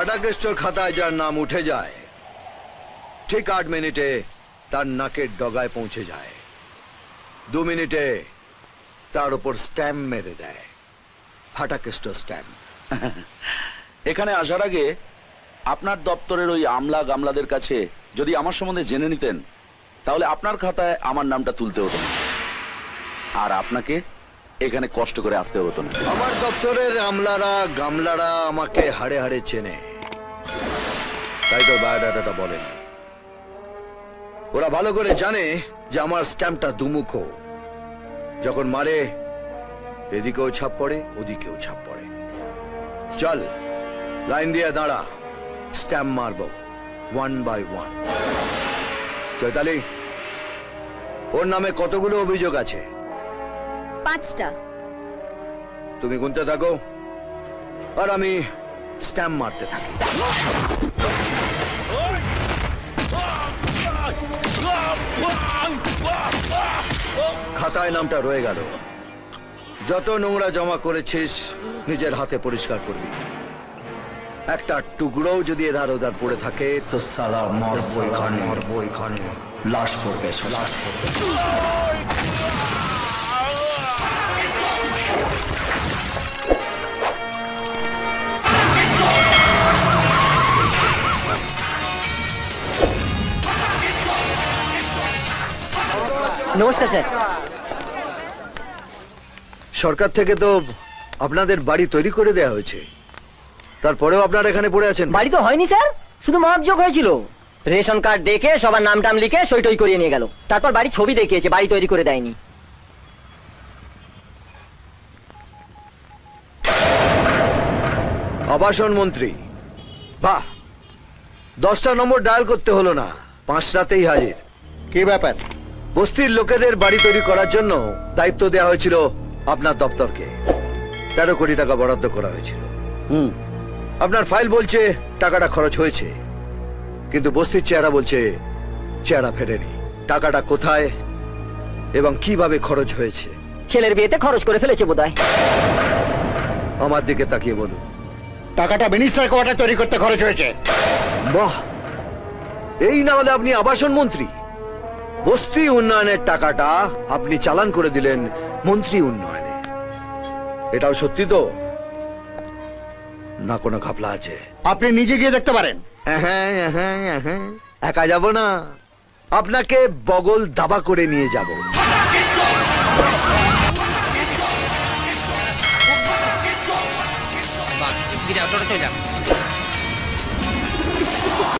ফাটাকেস্টর খাতায় যার নাম উঠে যায় ঠিক 8 মিনিটে তার নাকের ডগায় পৌঁছে যায়। 2 মিনিটে তার উপর স্ট্যাম্প মেরে দেয়, ফাটাকেস্টর স্ট্যাম্প। এখানে আসার আগে আপনার দপ্তরের ওই আমলা গামলাদের কাছে যদি আমার সম্বন্ধে জেনে নিতেন তাহলে আপনার খাতায় আমার নামটা তুলতে হতো না, আর আপনাকে এখানে কষ্ট করে আসতে হতো না। আমার দপ্তরের আমলারা গামলারা আমাকে হাড়ে হাড়ে চেনে, তাই তো বায়োডাটাটা বলেন। ওরা ভালো করে জানে যে আমার স্ট্যাম্পটা দুমুখ, যখন মারে এদিকেও ছাপ পড়ে ওদিকেও ছাপ পড়ে। চল লাইন দিয়ে দাঁড়া, স্ট্যাম্প মারবো 1 by 1। চৈতালি, ওর নামে কতগুলো অভিযোগ আছে? 5টা। তুমি গুনতে থাকো আর আমি স্ট্যাম্প মারতে থাকি। খাতায় নামটা রয়ে গেল। যত নোংরা জমা করেছিস নিজের হাতে পরিষ্কার করবি। একটা টুকরোও যদি এধার ওধার পড়ে থাকে তো সালা মরবো এখানে, লাশ পড়বে, লাশ পড়বে। নমস্কার স্যার। সরকার থেকে তো আপনাদের বাড়ি তৈরি করে দেয়া হয়েছে, তারপরেও আপনারা এখানে পড়ে আছেন। বাড়ি তো হয়নি স্যার, শুধু মহাভিযোগ হয়েছিল। রেশন কার্ড দেখে সবার নাম টাম লিখে সই টই করিয়ে নিয়ে গেল, তারপর বাড়ি ছবি দেখিয়েছে, বাড়ি তৈরি করে দেয়নি। আবাসন মন্ত্রী, বাহ, 10টা নম্বর ডায়াল করতে হলো না, 5টাতেই হাজির। কি ব্যাপার? বস্তির লোকেদের বাড়ি তৈরি করার জন্য দায়িত্ব দেওয়া হয়েছিল আপনার দপ্তরকে। 13 কোটি টাকা বরাদ্দ করা হয়েছিল। আপনার ফাইল বলছে টাকাটা খরচ হয়েছে, কিন্তু বস্তির চেহারা বলছে চেহারা ফেরেনি। টাকাটা কোথায় এবং কিভাবে খরচ হয়েছে? ছেলের বিয়েতে খরচ করে ফেলেছে বোধহয়। আমার দিকে তাকিয়ে বলুন। টাকাটা মিনিস্টার কোয়ার্টার তৈরি করতে খরচ হয়েছে। বাহ, এই না হলে আপনি আবাসন মন্ত্রী। বস্তি উন্নয়নের টাকাটা আপনি চালান করে দিলেন মন্ত্রী উন্নয়নে। এটাও সত্যি তো না? কোনো ঘাপলা আছে? আপনি নিজে গিয়ে দেখতে পারেন। একা যাব না, আপনাকে বগল দাবা করে নিয়ে যাব। চলে